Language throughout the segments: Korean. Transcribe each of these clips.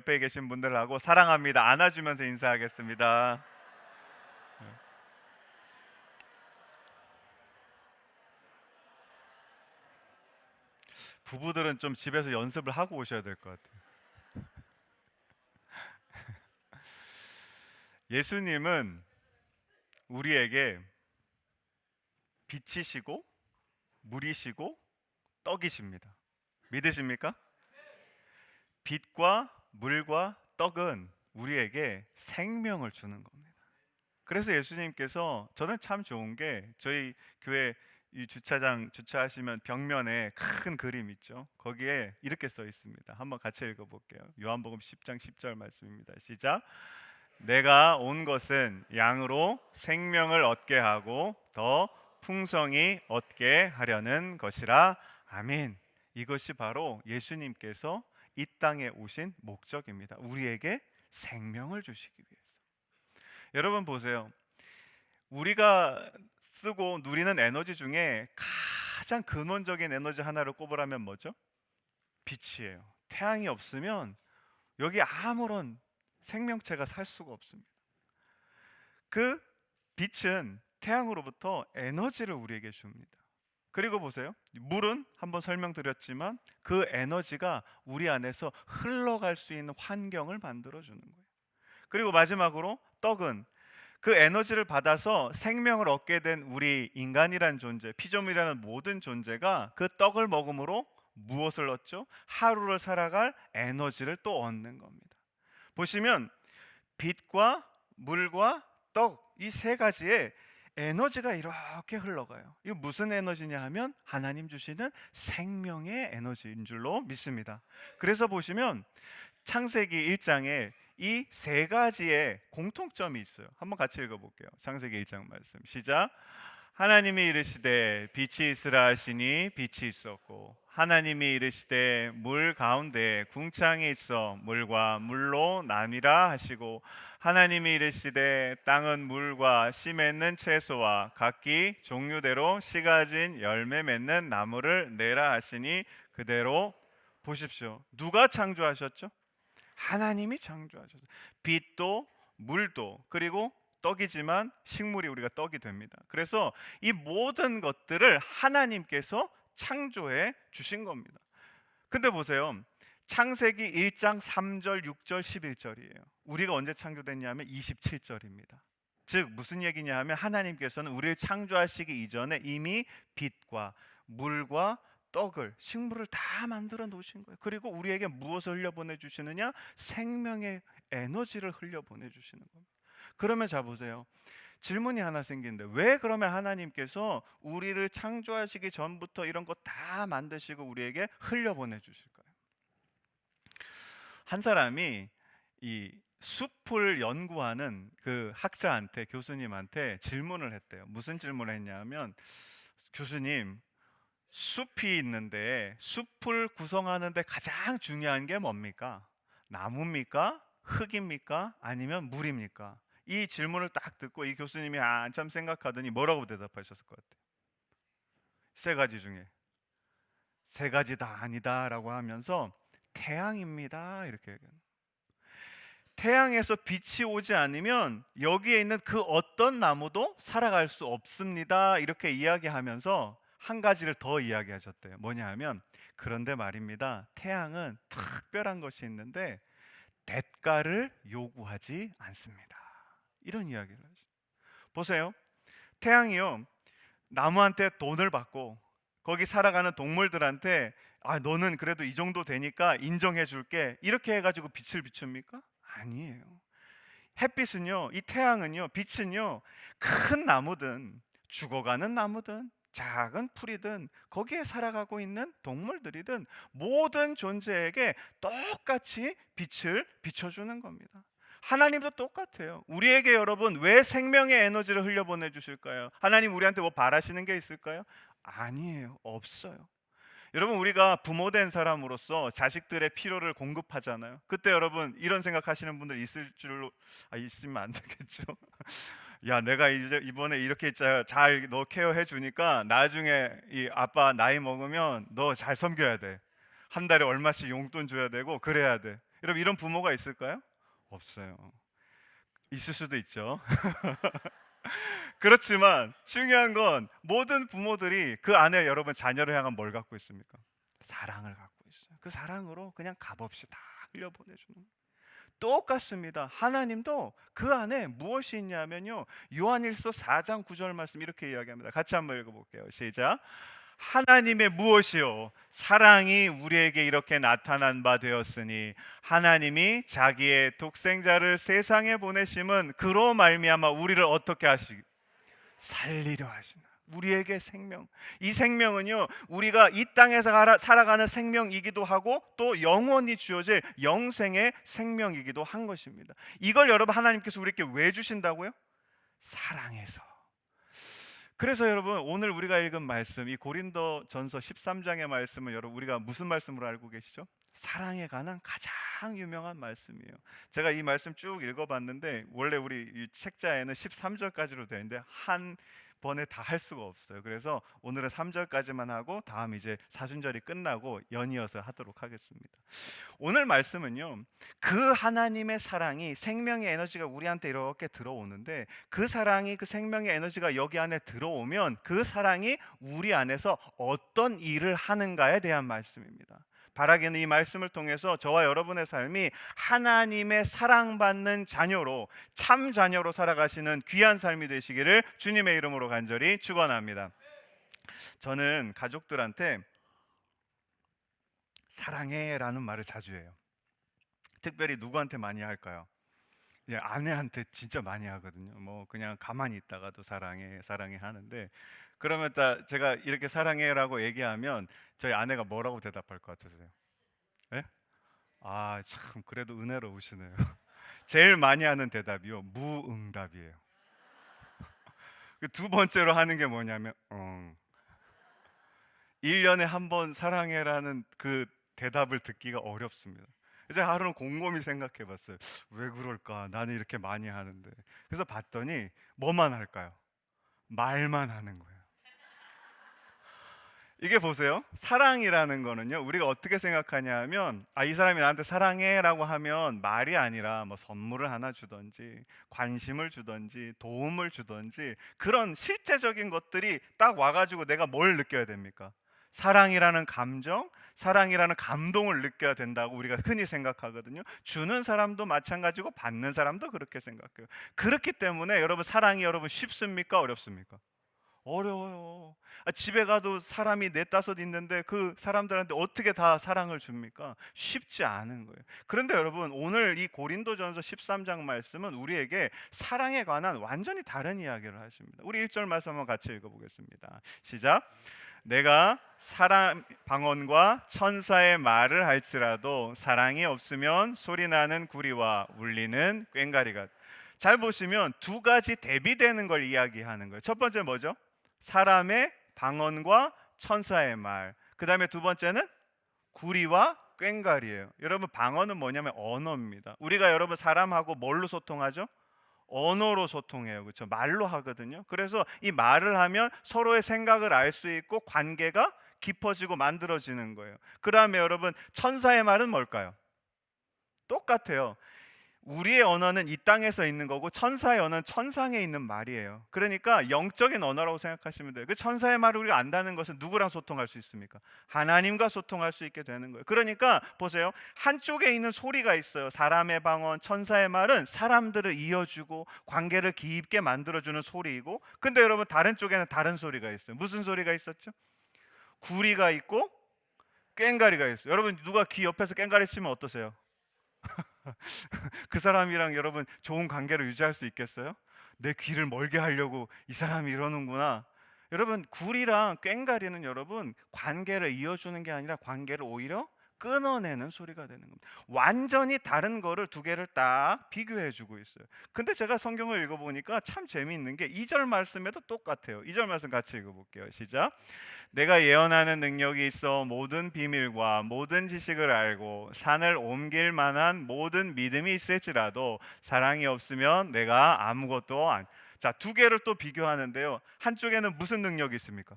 옆에 계신 분들하고 사랑합니다 안아주면서 인사하겠습니다. 부부들은 좀 집에서 연습을 하고 오셔야 될 것 같아요. 예수님은 우리에게 빛이시고 물이시고 떡이십니다. 믿으십니까? 빛과 물과 떡은 우리에게 생명을 주는 겁니다. 그래서 예수님께서, 저는 참 좋은 게, 저희 교회 이 주차장 주차하시면 벽면에 큰 그림 있죠. 거기에 이렇게 써 있습니다. 한번 같이 읽어볼게요. 요한복음 10장 10절 말씀입니다. 시작. 내가 온 것은 양으로 생명을 얻게 하고 더 풍성히 얻게 하려는 것이라. 아멘. 이것이 바로 예수님께서 이 땅에 오신 목적입니다. 우리에게 생명을 주시기 위해서. 여러분 보세요. 우리가 쓰고 누리는 에너지 중에 가장 근원적인 에너지 하나를 꼽으라면 뭐죠? 빛이에요. 태양이 없으면 여기 아무런 생명체가 살 수가 없습니다. 그 빛은 태양으로부터 에너지를 우리에게 줍니다. 그리고 보세요. 물은 한번 설명드렸지만 그 에너지가 우리 안에서 흘러갈 수 있는 환경을 만들어 주는 거예요. 그리고 마지막으로 떡은 그 에너지를 받아서 생명을 얻게 된 우리 인간이란 존재, 피조물이라는 모든 존재가 그 떡을 먹음으로 무엇을 얻죠? 하루를 살아갈 에너지를 또 얻는 겁니다. 보시면 빛과 물과 떡, 이 세 가지의 에너지가 이렇게 흘러가요. 이거 무슨 에너지냐 하면 하나님 주시는 생명의 에너지인 줄로 믿습니다. 그래서 보시면 창세기 1장에 이 세 가지의 공통점이 있어요. 한번 같이 읽어볼게요. 창세기 1장 말씀 시작. 하나님이 이르시되 빛이 있으라 하시니 빛이 있었고 하나님이 이르시되 물 가운데 궁창이 있어 물과 물로 나뉘라 하시고 하나님이 이르시되 땅은 물과 씨 맺는 채소와 각기 종류대로 씨 가진 열매 맺는 나무를 내라 하시니 그대로. 보십시오. 누가 창조하셨죠? 하나님이 창조하셨어요. 빛도 물도 그리고 떡이지만 식물이 우리가 떡이 됩니다. 그래서 이 모든 것들을 하나님께서 창조해 주신 겁니다. 근데 보세요. 창세기 1장 3절, 6절, 11절이에요. 우리가 언제 창조됐냐면 27절입니다. 즉 무슨 얘기냐 하면 하나님께서는 우리를 창조하시기 이전에 이미 빛과 물과 떡을, 식물을 다 만들어 놓으신 거예요. 그리고 우리에게 무엇을 흘려보내 주시느냐? 생명의 에너지를 흘려보내 주시는 겁니다. 그러면 자 보세요. 질문이 하나 생기는데 왜 그러면 하나님께서 우리를 창조하시기 전부터 이런 거 다 만드시고 우리에게 흘려보내 주실까요? 한 사람이 이 숲을 연구하는 그 학자한테, 교수님한테 질문을 했대요. 무슨 질문을 했냐면, 교수님, 숲이 있는데 숲을 구성하는데 가장 중요한 게 뭡니까? 나무입니까? 흙입니까? 아니면 물입니까? 이 질문을 딱 듣고 이 교수님이 한참 생각하더니 뭐라고 대답하셨을 것 같아요? 세 가지 중에 세 가지 다 아니다라고 하면서 태양입니다 이렇게 얘기해요. 태양에서 빛이 오지 않으면 여기에 있는 그 어떤 나무도 살아갈 수 없습니다 이렇게 이야기하면서 한 가지를 더 이야기하셨대요. 뭐냐 하면, 그런데 말입니다, 태양은 특별한 것이 있는데 대가를 요구하지 않습니다. 이런 이야기를 하셨어요. 보세요. 태양이요, 나무한테 돈을 받고 거기 살아가는 동물들한테 너는 그래도 이 정도 되니까 인정해 줄게 이렇게 해가지고 빛을 비춥니까? 아니에요. 햇빛은요, 이 태양은요, 빛은요, 큰 나무든 죽어가는 나무든 작은 풀이든 거기에 살아가고 있는 동물들이든 모든 존재에게 똑같이 빛을 비춰주는 겁니다. 하나님도 똑같아요. 우리에게 여러분 왜 생명의 에너지를 흘려보내 주실까요? 하나님 우리한테 뭐 바라시는 게 있을까요? 아니에요. 없어요. 여러분 우리가 부모된 사람으로서 자식들의 필요를 공급하잖아요. 그때 여러분 이런 생각하시는 분들 있을 줄로 있으면 안 되겠죠. 야, 내가 이제 이번에 이렇게 잘 너 케어해 주니까 나중에 이 아빠 나이 먹으면 너 잘 섬겨야 돼. 한 달에 얼마씩 용돈 줘야 되고 그래야 돼. 여러분 이런 부모가 있을까요? 없어요. 있을 수도 있죠. 그렇지만 중요한 건 모든 부모들이 그 안에 여러분 자녀를 향한 뭘 갖고 있습니까? 사랑을 갖고 있어요. 그 사랑으로 그냥 값없이 다 흘려보내주는 거예요. 똑같습니다. 하나님도 그 안에 무엇이 있냐면요, 요한일서 4장 9절 말씀 이렇게 이야기합니다. 같이 한번 읽어볼게요. 시작. 하나님의 무엇이요 사랑이 우리에게 이렇게 나타난 바 되었으니 하나님이 자기의 독생자를 세상에 보내심은 그로 말미암아 우리를 어떻게 하시 살리려 하시나. 우리에게 생명, 이 생명은요 우리가 이 땅에서 살아가는 생명이기도 하고 또 영원히 주어질 영생의 생명이기도 한 것입니다. 이걸 여러분 하나님께서 우리에게 왜 주신다고요? 사랑해서. 그래서 여러분 오늘 우리가 읽은 말씀, 이 고린도전서 13장의 말씀은 여러분 우리가 무슨 말씀으로 알고 계시죠? 사랑에 관한 가장 유명한 말씀이에요. 제가 이 말씀 쭉 읽어봤는데 원래 우리 이 책자에는 13절까지로 되어 있는데 한 번에 다 할 수가 없어요. 그래서 오늘은 3절까지만 하고 다음 이제 사순절이 끝나고 연이어서 하도록 하겠습니다. 오늘 말씀은요, 그 하나님의 사랑이, 생명의 에너지가 우리한테 이렇게 들어오는데 그 사랑이, 그 생명의 에너지가 여기 안에 들어오면 그 사랑이 우리 안에서 어떤 일을 하는가에 대한 말씀입니다. 바라기는 이 말씀을 통해서 저와 여러분의 삶이 하나님의 사랑받는 자녀로, 참 자녀로 살아가시는 귀한 삶이 되시기를 주님의 이름으로 간절히 축원합니다. 저는 가족들한테 사랑해라는 말을 자주 해요. 특별히 누구한테 많이 할까요? 예, 아내한테 진짜 많이 하거든요. 뭐 그냥 가만히 있다가도 사랑해 사랑해 하는데, 그러면 제가 이렇게 사랑해라고 얘기하면 저희 아내가 뭐라고 대답할 것 같으세요? 예? 아, 참 그래도 은혜로우시네요. 제일 많이 하는 대답이요, 무응답이에요. 그 두 번째로 하는 게 뭐냐면 1년에 한 번 사랑해라는 그 대답을 듣기가 어렵습니다. 이제 하루는 곰곰이 생각해 봤어요. 왜 그럴까? 나는 이렇게 많이 하는데. 그래서 봤더니 뭐만 할까요? 말만 하는 거예요. 이게 보세요. 사랑이라는 거는요, 우리가 어떻게 생각하냐 하면, 이 사람이 나한테 사랑해라고 하면 말이 아니라 뭐 선물을 하나 주던지 관심을 주던지 도움을 주던지 그런 실제적인 것들이 딱 와가지고 내가 뭘 느껴야 됩니까? 사랑이라는 감정, 사랑이라는 감동을 느껴야 된다고 우리가 흔히 생각하거든요. 주는 사람도 마찬가지고 받는 사람도 그렇게 생각해요. 그렇기 때문에 여러분, 사랑이 여러분 쉽습니까? 어렵습니까? 어려워요. 집에 가도 사람이 넷다섯 있는데 그 사람들한테 어떻게 다 사랑을 줍니까? 쉽지 않은 거예요. 그런데 여러분, 오늘 이 고린도전서 13장 말씀은 우리에게 사랑에 관한 완전히 다른 이야기를 하십니다. 우리 1절 말씀 한번 같이 읽어보겠습니다. 시작. 내가 사람 방언과 천사의 말을 할지라도 사랑이 없으면 소리나는 구리와 울리는 꽹과리가. 잘 보시면 두 가지 대비되는 걸 이야기하는 거예요. 첫 번째 뭐죠? 사람의 방언과 천사의 말. 그 다음에 두 번째는 구리와 꽹과리예요. 여러분, 방언은 뭐냐면 언어입니다. 우리가 여러분 사람하고 뭘로 소통하죠? 언어로 소통해요. 그렇죠? 말로 하거든요. 그래서 이 말을 하면 서로의 생각을 알 수 있고 관계가 깊어지고 만들어지는 거예요. 그 다음에 여러분, 천사의 말은 뭘까요? 똑같아요. 우리의 언어는 이 땅에서 있는 거고 천사의 언어는 천상에 있는 말이에요. 그러니까 영적인 언어라고 생각하시면 돼요. 그 천사의 말을 우리가 안다는 것은 누구랑 소통할 수 있습니까? 하나님과 소통할 수 있게 되는 거예요. 그러니까 보세요, 한쪽에 있는 소리가 있어요. 사람의 방언, 천사의 말은 사람들을 이어주고 관계를 깊게 만들어주는 소리이고, 근데 여러분 다른 쪽에는 다른 소리가 있어요. 무슨 소리가 있었죠? 구리가 있고 꽹과리가 있어요. 여러분, 누가 귀 옆에서 꽹과리 치면 어떠세요? 그 사람이랑 여러분 좋은 관계를 유지할 수 있겠어요? 내 귀를 멀게 하려고 이 사람이 이러는구나. 여러분, 구리랑 꽹과리는 여러분 관계를 이어주는 게 아니라 관계를 오히려 끊어내는 소리가 되는 겁니다. 완전히 다른 거를 두 개를 딱 비교해 주고 있어요. 근데 제가 성경을 읽어보니까 참 재미있는 게 2절 말씀에도 똑같아요. 2절 말씀 같이 읽어볼게요. 시작. 내가 예언하는 능력이 있어 모든 비밀과 모든 지식을 알고 산을 옮길 만한 모든 믿음이 있을지라도 사랑이 없으면 내가 아무것도 자, 두 개를 또 비교하는데요. 한쪽에는 무슨 능력이 있습니까?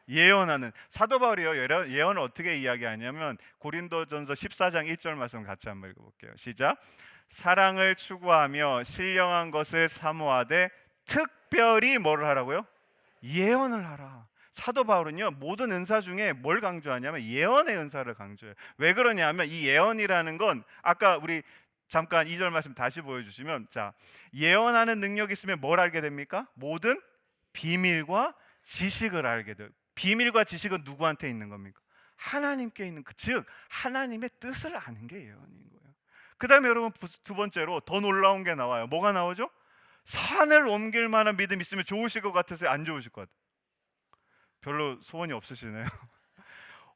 예언하는 사도 바울이요. 예언을 어떻게 이야기하냐면 고린도전서 14장 1절 말씀 같이 한번 읽어볼게요. 시작. 사랑을 추구하며 신령한 것을 사모하되 특별히 뭐를 하라고요? 예언을 하라. 사도 바울은요 모든 은사 중에 뭘 강조하냐면 예언의 은사를 강조해요. 왜 그러냐면 이 예언이라는 건 아까 우리 잠깐 2절 말씀 다시 보여주시면, 자, 예언하는 능력이 있으면 뭘 알게 됩니까? 모든 비밀과 지식을 알게 돼요. 비밀과 지식은 누구한테 있는 겁니까? 하나님께 있는, 즉 하나님의 뜻을 아는 게 예언인 거예요. 그 다음에 여러분 두 번째로 더 놀라운 게 나와요. 뭐가 나오죠? 산을 옮길 만한 믿음 있으면 좋으실 것 같아서 안 좋으실 것 같아요. 별로 소원이 없으시네요.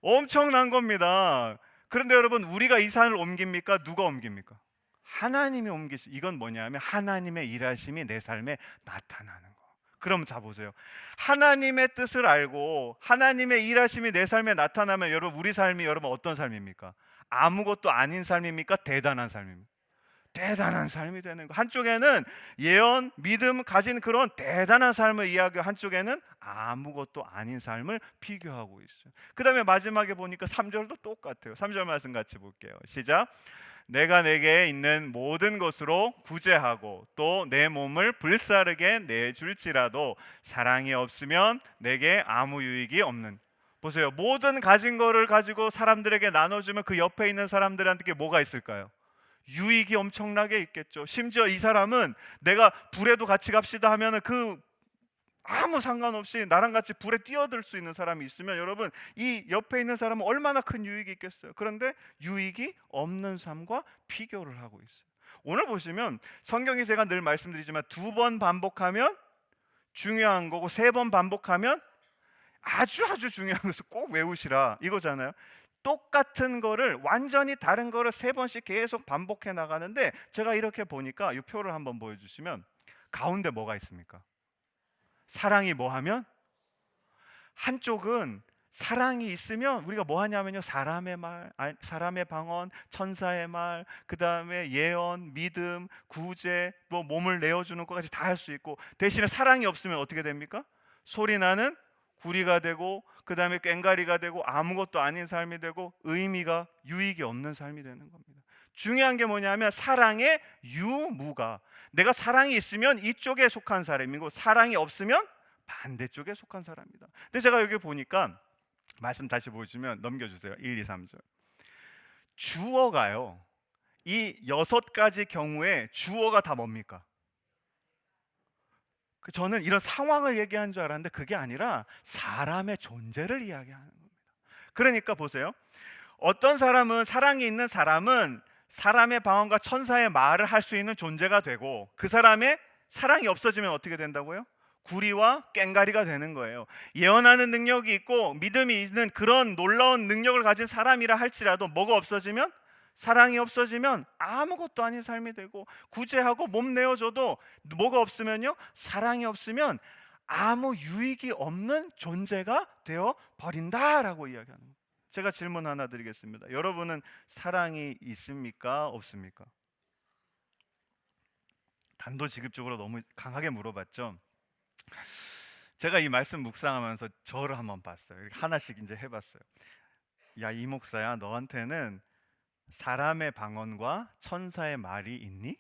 엄청난 겁니다. 그런데 여러분 우리가 이 산을 옮깁니까? 누가 옮깁니까? 하나님이 옮기시. 이건 뭐냐면 하나님의 일하심이 내 삶에 나타나는 거. 그럼 자 보세요. 하나님의 뜻을 알고 하나님의 일하심이 내 삶에 나타나면 여러분 우리 삶이 여러분 어떤 삶입니까? 아무것도 아닌 삶입니까? 대단한 삶입니까? 대단한 삶이 되는 거. 한쪽에는 예언, 믿음 가진 그런 대단한 삶을 이야기하고 한쪽에는 아무것도 아닌 삶을 비교하고 있어요. 그 다음에 마지막에 보니까 3절도 똑같아요. 3절 말씀 같이 볼게요. 시작. 내가 내게 있는 모든 것으로 구제하고 또 내 몸을 불사르게 내줄지라도 사랑이 없으면 내게 아무 유익이 없는. 보세요. 모든 가진 거를 가지고 사람들에게 나눠주면 그 옆에 있는 사람들한테 뭐가 있을까요? 유익이 엄청나게 있겠죠. 심지어 이 사람은 내가 불에도 같이 갑시다 하면은 그 아무 상관없이 나랑 같이 불에 뛰어들 수 있는 사람이 있으면 여러분 이 옆에 있는 사람은 얼마나 큰 유익이 있겠어요. 그런데 유익이 없는 삶과 비교를 하고 있어요. 오늘 보시면 성경이 제가 늘 말씀드리지만 2번 반복하면 중요한 거고 3번 반복하면 아주 중요한 것을 꼭 외우시라 이거잖아요. 똑같은 거를 완전히 다른 거를 3번씩 계속 반복해 나가는데 제가 이렇게 보니까 이 표를 한번 보여주시면 가운데 뭐가 있습니까? 사랑이 뭐 하면? 한쪽은 사랑이 있으면 우리가 뭐 하냐면요 사람의 말, 사람의 방언, 천사의 말, 그 다음에 예언, 믿음, 구제, 뭐 몸을 내어주는 것까지 다 할 수 있고, 대신에 사랑이 없으면 어떻게 됩니까? 소리 나는 구리가 되고 그 다음에 꽹가리가 되고 아무것도 아닌 삶이 되고 의미가 유익이 없는 삶이 되는 겁니다. 중요한 게 뭐냐면 사랑의 유무가, 내가 사랑이 있으면 이쪽에 속한 사람이고 사랑이 없으면 반대쪽에 속한 사람이다. 근데 제가 여기 보니까 말씀 다시 보여주면 넘겨주세요. 1, 2, 3절. 주어가요 이 6가지 경우에 주어가 다 뭡니까? 저는 이런 상황을 얘기한 줄 알았는데 그게 아니라 사람의 존재를 이야기하는 겁니다. 그러니까 보세요. 어떤 사람은 사랑이 있는 사람은 사람의 방언과 천사의 말을 할 수 있는 존재가 되고 그 사람의 사랑이 없어지면 어떻게 된다고요? 구리와 꽹가리가 되는 거예요. 예언하는 능력이 있고 믿음이 있는 그런 놀라운 능력을 가진 사람이라 할지라도 뭐가 없어지면, 사랑이 없어지면 아무것도 아닌 삶이 되고, 구제하고 몸 내어줘도 뭐가 없으면요, 사랑이 없으면 아무 유익이 없는 존재가 되어 버린다라고 이야기하는 거예요. 제가 질문 하나 드리겠습니다. 여러분은 사랑이 있습니까? 없습니까? 단도직입적으로 너무 강하게 물어봤죠. 제가 이 말씀 묵상하면서 저를 한번 봤어요. 이렇게 하나씩 이제 해봤어요. 야, 이 목사야, 너한테는 사람의 방언과 천사의 말이 있니?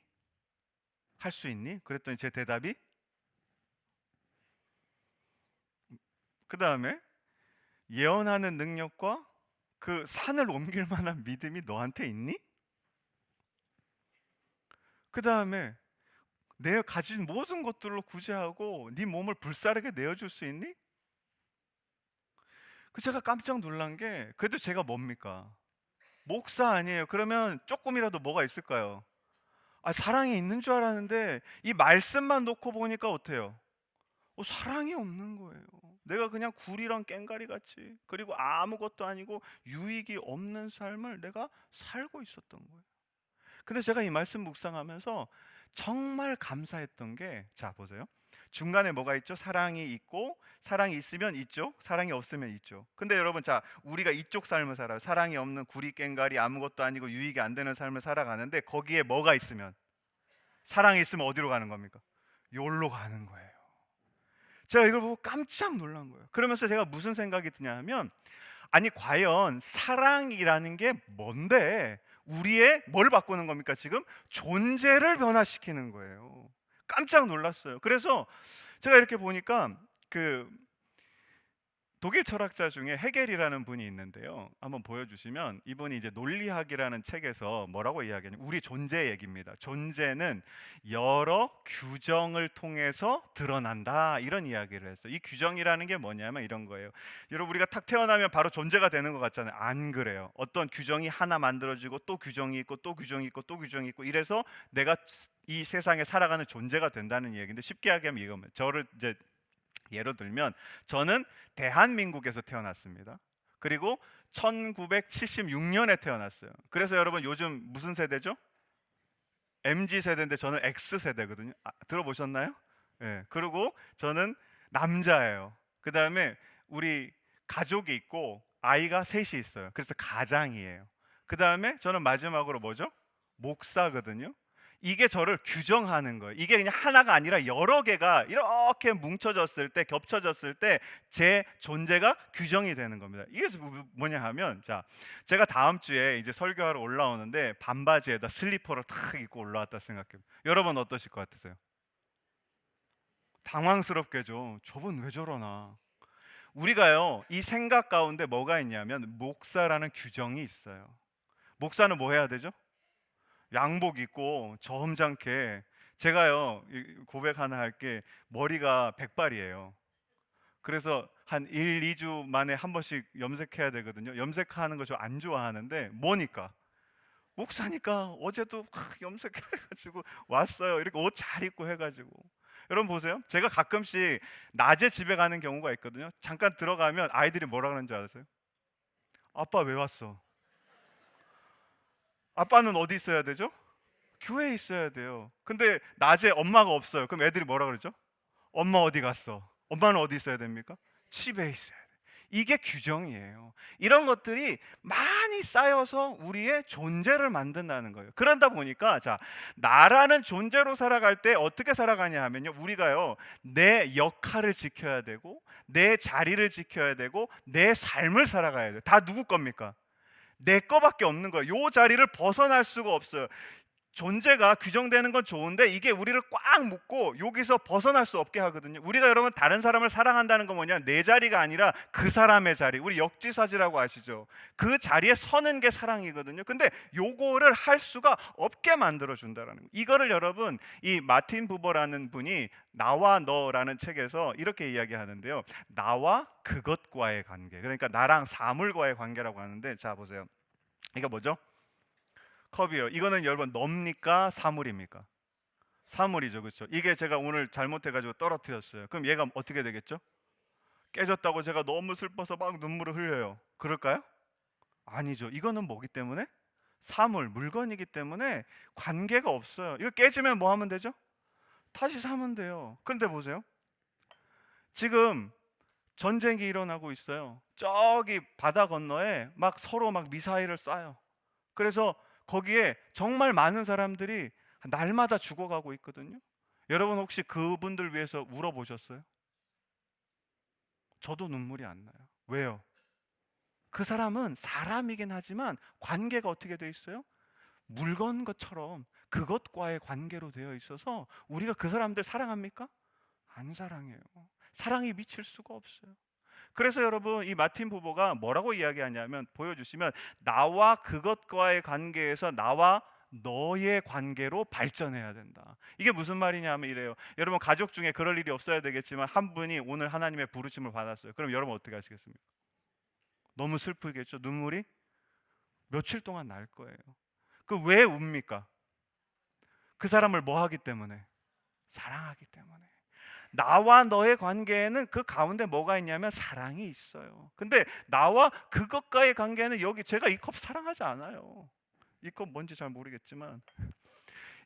할 수 있니? 그랬더니 제 대답이, 그 다음에 예언하는 능력과 그 산을 옮길 만한 믿음이 너한테 있니? 그 다음에 내가 가진 모든 것들로 구제하고 네 몸을 불사르게 내어줄 수 있니? 그 제가 깜짝 놀란 게, 그래도 제가 뭡니까? 목사 아니에요. 그러면 조금이라도 뭐가 있을까요? 사랑이 있는 줄 알았는데 이 말씀만 놓고 보니까 어때요? 사랑이 없는 거예요. 내가 그냥 굴이랑 꽹가리 같이, 그리고 아무것도 아니고 유익이 없는 삶을 내가 살고 있었던 거예요. 근데 제가 이 말씀 묵상하면서 정말 감사했던 게, 자 보세요. 중간에 뭐가 있죠? 사랑이 있고, 사랑이 있으면 있죠, 사랑이 없으면 있죠. 근데 여러분, 자 우리가 이쪽 삶을 살아요. 사랑이 없는 구리 꽹가리 아무것도 아니고 유익이 안 되는 삶을 살아가는데 거기에 뭐가 있으면, 사랑이 있으면 어디로 가는 겁니까? 요로 가는 거예요. 제가 이걸 보고 깜짝 놀란 거예요. 그러면서 제가 무슨 생각이 드냐 하면, 아니 과연 사랑이라는 게 뭔데 우리의 뭘 바꾸는 겁니까? 지금 존재를 변화시키는 거예요. 깜짝 놀랐어요. 그래서 제가 이렇게 보니까 그 독일 철학자 중에 헤겔이라는 분이 있는데요. 한번 보여주시면, 이분이 이제 논리학이라는 책에서 뭐라고 이야기하냐면, 우리 존재 얘기입니다. 존재는 여러 규정을 통해서 드러난다, 이런 이야기를 했어요. 이 규정이라는 게 뭐냐면 이런 거예요. 여러분, 우리가 탁 태어나면 바로 존재가 되는 것 같잖아요. 안 그래요. 어떤 규정이 하나 만들어지고 또 규정이 있고 또 규정이 있고 또 규정이 있고, 이래서 내가 이 세상에 살아가는 존재가 된다는 이야기인데, 쉽게 얘기하면 이겁니다. 저를 이제 예로 들면, 저는 대한민국에서 태어났습니다. 그리고 1976년에 태어났어요. 그래서 여러분, 요즘 무슨 세대죠? MZ 세대인데 저는 X 세대거든요. 들어보셨나요? 예. 그리고 저는 남자예요. 그 다음에 우리 가족이 있고 아이가 셋이 있어요. 그래서 가장이에요. 그 다음에 저는 마지막으로 뭐죠? 목사거든요. 이게 저를 규정하는 거예요. 이게 그냥 하나가 아니라 여러 개가 이렇게 뭉쳐졌을 때, 겹쳐졌을 때 제 존재가 규정이 되는 겁니다. 이게 뭐냐 하면, 자, 제가 다음 주에 이제 설교하러 올라오는데 반바지에다 슬리퍼를 탁 입고 올라왔다 생각해요. 여러분 어떠실 것 같으세요? 당황스럽게죠. 저분 왜 저러나. 우리가요, 이 생각 가운데 뭐가 있냐면, 목사라는 규정이 있어요. 목사는 뭐 해야 되죠? 양복 입고 점잖게. 제가요, 고백 하나 할게. 머리가 백발이에요. 그래서 한 1, 2주 만에 한 번씩 염색해야 되거든요. 염색하는 거 저 안 좋아하는데, 뭐니까? 목사니까 어제도 염색해가지고 왔어요. 이렇게 옷 잘 입고 해가지고. 여러분 보세요. 제가 가끔씩 낮에 집에 가는 경우가 있거든요. 잠깐 들어가면 아이들이 뭐라 그러는지 아세요? 아빠 왜 왔어? 아빠는 어디 있어야 되죠? 교회에 있어야 돼요. 근데 낮에 엄마가 없어요. 그럼 애들이 뭐라 그러죠? 엄마 어디 갔어? 엄마는 어디 있어야 됩니까? 집에 있어야 돼요. 이게 규정이에요. 이런 것들이 많이 쌓여서 우리의 존재를 만든다는 거예요. 그러다 보니까, 자, 나라는 존재로 살아갈 때 어떻게 살아가냐 하면요, 우리가요, 내 역할을 지켜야 되고 내 자리를 지켜야 되고 내 삶을 살아가야 돼요. 다 누구 겁니까? 내 거밖에 없는 거예요. 요 자리를 벗어날 수가 없어요. 존재가 규정되는 건 좋은데 이게 우리를 꽉 묶고 여기서 벗어날 수 없게 하거든요. 우리가 여러분 다른 사람을 사랑한다는 건 뭐냐? 내 자리가 아니라 그 사람의 자리. 우리 역지사지라고 아시죠? 그 자리에 서는 게 사랑이거든요. 근데 요거를 할 수가 없게 만들어 준다라는 거예요. 이거를 여러분, 이 마틴 부버라는 분이 나와 너라는 책에서 이렇게 이야기하는데요. 나와 그것과의 관계. 그러니까 나랑 사물과의 관계라고 하는데, 자 보세요. 이거 뭐죠? 컵이요. 이거는 여러분 너입니까? 사물입니까? 사물이죠, 그렇죠? 이게 제가 오늘 잘못해가지고 떨어뜨렸어요. 그럼 얘가 어떻게 되겠죠? 깨졌다고 제가 너무 슬퍼서 막 눈물을 흘려요. 그럴까요? 아니죠. 이거는 뭐기 때문에? 사물, 물건이기 때문에 관계가 없어요. 이거 깨지면 뭐 하면 되죠? 다시 사면 돼요. 그런데 보세요. 지금 전쟁이 일어나고 있어요. 저기 바다 건너에 막 서로 막 미사일을 쏴요. 그래서 거기에 정말 많은 사람들이 날마다 죽어가고 있거든요. 여러분 혹시 그분들 위해서 울어보셨어요? 저도 눈물이 안 나요. 왜요? 그 사람은 사람이긴 하지만 관계가 어떻게 돼 있어요? 물건 것처럼 그것과의 관계로 되어 있어서 우리가 그 사람들 사랑합니까? 안 사랑해요. 사랑이 미칠 수가 없어요. 그래서 여러분, 이 마틴 부버가 뭐라고 이야기하냐면, 보여주시면, 나와 그것과의 관계에서 나와 너의 관계로 발전해야 된다. 이게 무슨 말이냐 하면 이래요. 여러분 가족 중에 그럴 일이 없어야 되겠지만 한 분이 오늘 하나님의 부르심을 받았어요. 그럼 여러분 어떻게 하시겠습니까? 너무 슬프겠죠. 눈물이 며칠 동안 날 거예요. 그 왜 웁니까? 그 사람을 뭐 하기 때문에? 사랑하기 때문에. 나와 너의 관계에는 그 가운데 뭐가 있냐면 사랑이 있어요. 근데 나와 그것과의 관계는, 여기 제가 이 컵 사랑하지 않아요. 이 컵 뭔지 잘 모르겠지만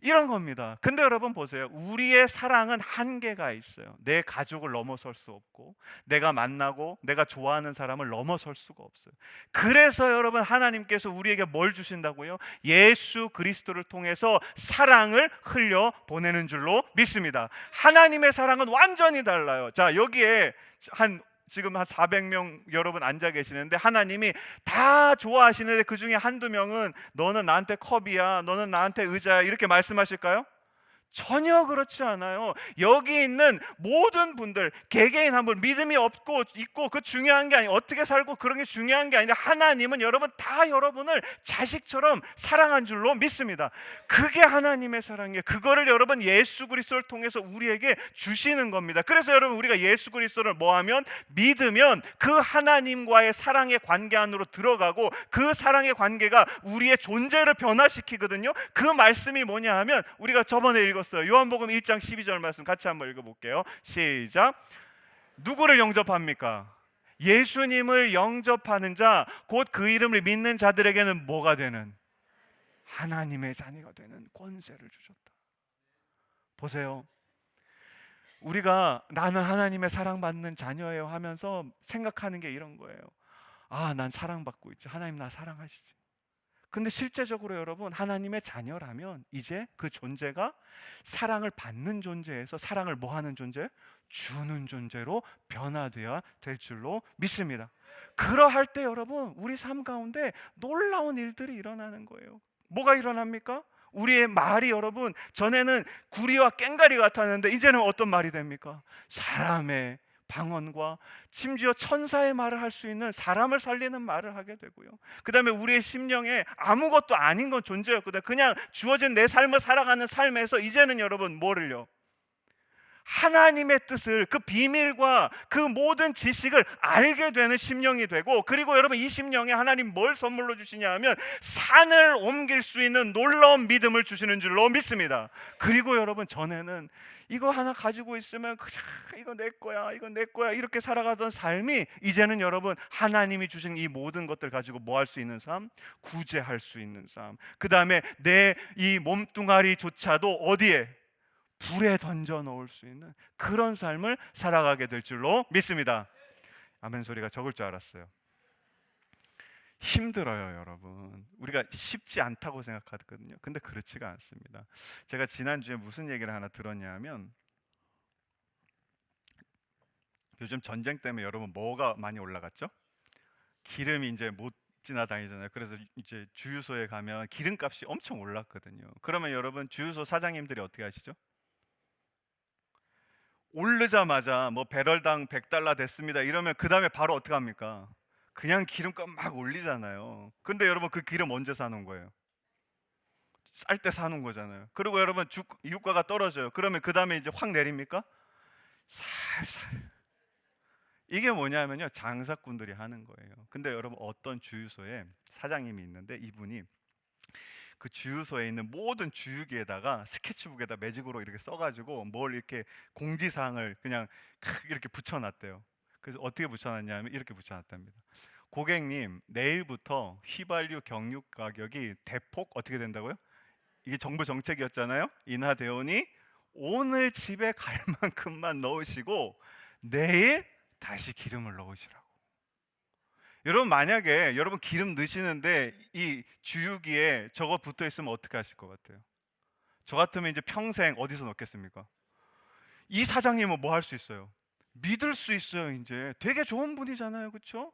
이런 겁니다. 근데 여러분 보세요. 우리의 사랑은 한계가 있어요. 내 가족을 넘어설 수 없고, 내가 만나고 내가 좋아하는 사람을 넘어설 수가 없어요. 그래서 여러분 하나님께서 우리에게 뭘 주신다고요? 예수 그리스도를 통해서 사랑을 흘려 보내는 줄로 믿습니다. 하나님의 사랑은 완전히 달라요. 자, 여기에 지금 한 400명 여러분 앉아 계시는데 하나님이 다 좋아하시는데 그 중에 한두 명은 너는 나한테 컵이야, 너는 나한테 의자야 이렇게 말씀하실까요? 전혀 그렇지 않아요. 여기 있는 모든 분들 개개인 한 분 믿음이 없고 있고 그 중요한 게 아니에요. 어떻게 살고 그런 게 중요한 게 아니라 하나님은 여러분 다 여러분을 자식처럼 사랑한 줄로 믿습니다. 그게 하나님의 사랑이에요. 그거를 여러분 예수 그리스도를 통해서 우리에게 주시는 겁니다. 그래서 여러분 우리가 예수 그리스도를 뭐하면 믿으면 그 하나님과의 사랑의 관계 안으로 들어가고 그 사랑의 관계가 우리의 존재를 변화시키거든요. 그 말씀이 뭐냐 하면 우리가 저번에 읽었어요. 요한복음 1장 12절 말씀 같이 한번 읽어볼게요. 시작. 누구를 영접합니까? 예수님을 영접하는 자, 곧 그 이름을 믿는 자들에게는 뭐가 되는? 하나님의 자녀가 되는 권세를 주셨다. 보세요. 우리가 나는 하나님의 사랑받는 자녀예요 하면서 생각하는 게 이런 거예요. 아, 난 사랑받고 있지. 하나님 나 사랑하시지. 근데 실제적으로 여러분 하나님의 자녀라면 이제 그 존재가 사랑을 받는 존재에서 사랑을 뭐 하는 존재? 주는 존재로 변화되어야 될 줄로 믿습니다. 그러할 때 여러분 우리 삶 가운데 놀라운 일들이 일어나는 거예요. 뭐가 일어납니까? 우리의 말이 여러분 전에는 구리와 꽹가리 같았는데 이제는 어떤 말이 됩니까? 사람의 방언과 심지어 천사의 말을 할 수 있는 사람을 살리는 말을 하게 되고요. 그 다음에 우리의 심령에 아무것도 아닌 건 존재였거든요. 그냥 주어진 내 삶을 살아가는 삶에서 이제는 여러분 뭐를요? 하나님의 뜻을, 그 비밀과 그 모든 지식을 알게 되는 심령이 되고, 그리고 여러분 이 심령에 하나님 뭘 선물로 주시냐 하면 산을 옮길 수 있는 놀라운 믿음을 주시는 줄로 믿습니다. 그리고 여러분 전에는 이거 하나 가지고 있으면 이거 내 거야, 이거 내 거야 이렇게 살아가던 삶이 이제는 여러분 하나님이 주신 이 모든 것들 가지고 뭐 할 수 있는 삶? 구제할 수 있는 삶. 그 다음에 내 이 몸뚱아리조차도 어디에? 불에 던져 놓을 수 있는 그런 삶을 살아가게 될 줄로 믿습니다. 아멘 소리가 적을 줄 알았어요. 힘들어요 여러분. 우리가 쉽지 않다고 생각하거든요. 근데 그렇지가 않습니다. 제가 지난주에 무슨 얘기를 하나 들었냐 하면 요즘 전쟁 때문에 여러분 뭐가 많이 올라갔죠? 기름이 이제 못 지나다니잖아요. 그래서 이제 주유소에 가면 기름값이 엄청 올랐거든요. 그러면 여러분 주유소 사장님들이 어떻게 하시죠? 오르자마자 뭐 배럴당 100달러 됐습니다 이러면 그 다음에 바로 어떻게 합니까? 그냥 기름값 막 올리잖아요. 근데 여러분 그 기름 언제 사는 거예요? 쌀 때 사는 거잖아요. 그리고 여러분 유가가 떨어져요. 그러면 그 다음에 이제 확 내립니까? 살살. 이게 뭐냐면요 장사꾼들이 하는 거예요. 근데 여러분 어떤 주유소에 사장님이 있는데 이분이 그 주유소에 있는 모든 주유기에다가 스케치북에다 매직으로 이렇게 써가지고 뭘 이렇게 공지사항을 그냥 이렇게 붙여놨대요. 그래서 어떻게 붙여놨냐면 이렇게 붙여놨답니다. 고객님 내일부터 휘발유 경유 가격이 대폭 어떻게 된다고요? 이게 정부 정책이었잖아요. 인하되오니 오늘 집에 갈 만큼만 넣으시고 내일 다시 기름을 넣으시라고. 여러분 만약에 여러분 기름 넣으시는데 이 주유기에 저거 붙어 있으면 어떻게 하실 것 같아요? 저 같으면 이제 평생 어디서 넣겠습니까? 이 사장님은 뭐 할 수 있어요? 믿을 수 있어요. 이제 되게 좋은 분이잖아요, 그렇죠?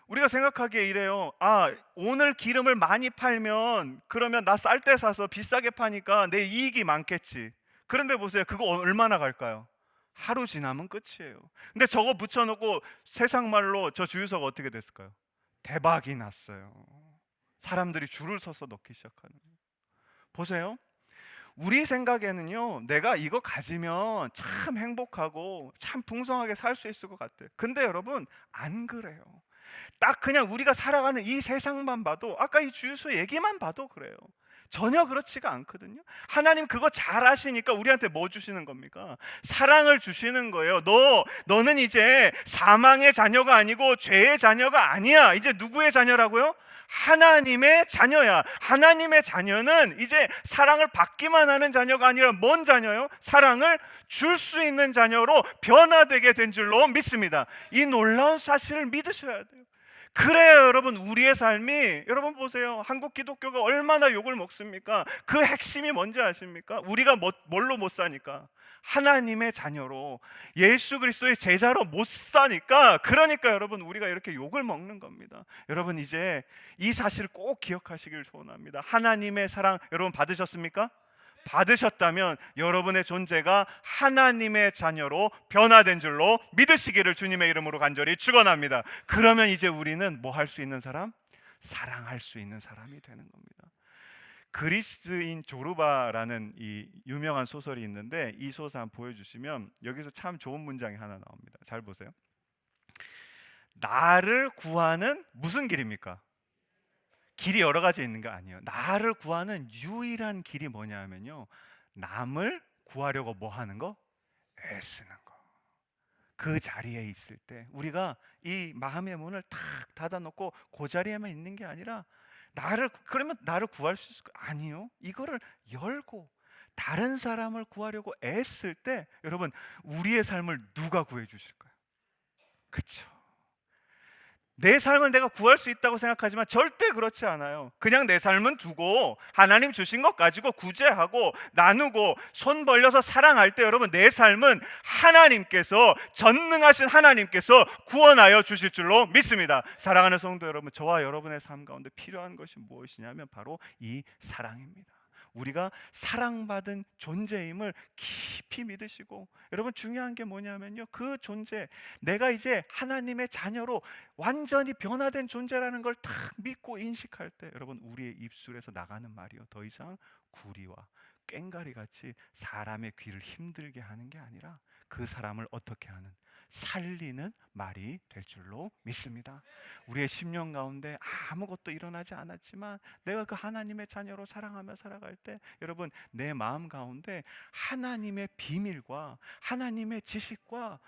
우리가 생각하기에 이래요. 아, 오늘 기름을 많이 팔면 그러면 나 쌀 때 사서 비싸게 파니까 내 이익이 많겠지. 그런데 보세요, 그거 얼마나 갈까요? 하루 지나면 끝이에요. 근데 저거 붙여놓고 세상 말로 저 주유소가 어떻게 됐을까요? 대박이 났어요. 사람들이 줄을 서서 넣기 시작하는 거예요. 보세요. 우리 생각에는요 내가 이거 가지면 참 행복하고 참 풍성하게 살 수 있을 것 같아요. 근데 여러분 안 그래요. 딱 그냥 우리가 살아가는 이 세상만 봐도 아까 이 주유소 얘기만 봐도 그래요. 전혀 그렇지가 않거든요. 하나님 그거 잘 아시니까 우리한테 뭐 주시는 겁니까? 사랑을 주시는 거예요. 너는 이제 사망의 자녀가 아니고 죄의 자녀가 아니야. 이제 누구의 자녀라고요? 하나님의 자녀야. 하나님의 자녀는 이제 사랑을 받기만 하는 자녀가 아니라 뭔 자녀요? 사랑을 줄 수 있는 자녀로 변화되게 된 줄로 믿습니다. 이 놀라운 사실을 믿으셔야 돼요. 그래요, 여러분. 우리의 삶이, 여러분 보세요. 한국 기독교가 얼마나 욕을 먹습니까? 그 핵심이 뭔지 아십니까? 우리가 뭘로 못 사니까? 하나님의 자녀로, 예수 그리스도의 제자로 못 사니까, 그러니까 여러분 우리가 이렇게 욕을 먹는 겁니다. 여러분 이제 이 사실을 꼭 기억하시길 소원합니다. 하나님의 사랑 여러분 받으셨습니까? 받으셨다면 여러분의 존재가 하나님의 자녀로 변화된 줄로 믿으시기를 주님의 이름으로 간절히 축원합니다. 그러면 이제 우리는 뭐 할 수 있는 사람? 사랑할 수 있는 사람이 되는 겁니다. 그리스인 조르바라는 이 유명한 소설이 있는데, 이 소설 한번 보여주시면 여기서 참 좋은 문장이 하나 나옵니다. 잘 보세요. 나를 구하는 무슨 길입니까? 길이 여러 가지 있는 거 아니에요. 나를 구하는 유일한 길이 뭐냐 하면요, 남을 구하려고 뭐 하는 거? 애쓰는 거. 그 자리에 있을 때 우리가 이 마음의 문을 탁 닫아놓고 그 자리에만 있는 게 아니라, 그러면 나를 구할 수 있을까? 아니요. 이거를 열고 다른 사람을 구하려고 애쓸 때 여러분 우리의 삶을 누가 구해 주실까요? 그렇죠. 내 삶을 내가 구할 수 있다고 생각하지만 절대 그렇지 않아요. 그냥 내 삶은 두고 하나님 주신 것 가지고 구제하고 나누고 손 벌려서 사랑할 때 여러분 내 삶은 하나님께서, 전능하신 하나님께서 구원하여 주실 줄로 믿습니다. 사랑하는 성도 여러분, 저와 여러분의 삶 가운데 필요한 것이 무엇이냐면 바로 이 사랑입니다. 우리가 사랑받은 존재임을 깊이 믿으시고, 여러분 중요한 게 뭐냐면요, 그 존재, 내가 이제 하나님의 자녀로 완전히 변화된 존재라는 걸 딱 믿고 인식할 때 여러분 우리의 입술에서 나가는 말이요, 더 이상 구리와 꽹가리 같이 사람의 귀를 힘들게 하는 게 아니라 그 사람을 어떻게 하는, 살리는 말이 될 줄로 믿습니다. 우리의 10년 가운데 아무것도 일어나지 않았지만 내가 그 하나님의 자녀로 사랑하며 살아갈 때 여러분 내 마음 가운데 하나님의 비밀과 하나님의 지식과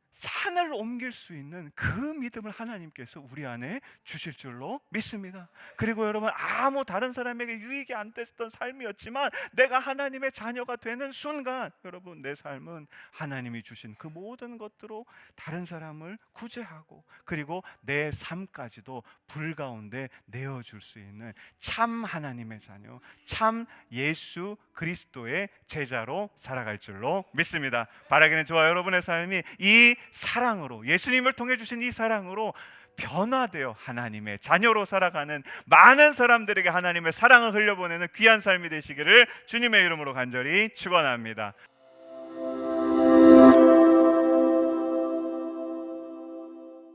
산을 옮길 수 있는 그 믿음을 하나님께서 우리 안에 주실 줄로 믿습니다. 그리고 여러분 아무 다른 사람에게 유익이 안 됐던 삶이었지만 내가 하나님의 자녀가 되는 순간 여러분 내 삶은 하나님이 주신 그 모든 것들로 다른 사람을 구제하고, 그리고 내 삶까지도 불 가운데 내어줄 수 있는 참 하나님의 자녀, 참 예수 그리스도의 제자로 살아갈 줄로 믿습니다. 바라기는 저와 여러분의 삶이 이 사랑으로, 예수님을 통해 주신 이 사랑으로 변화되어 하나님의 자녀로 살아가는 많은 사람들에게 하나님의 사랑을 흘려보내는 귀한 삶이 되시기를 주님의 이름으로 간절히 축원합니다.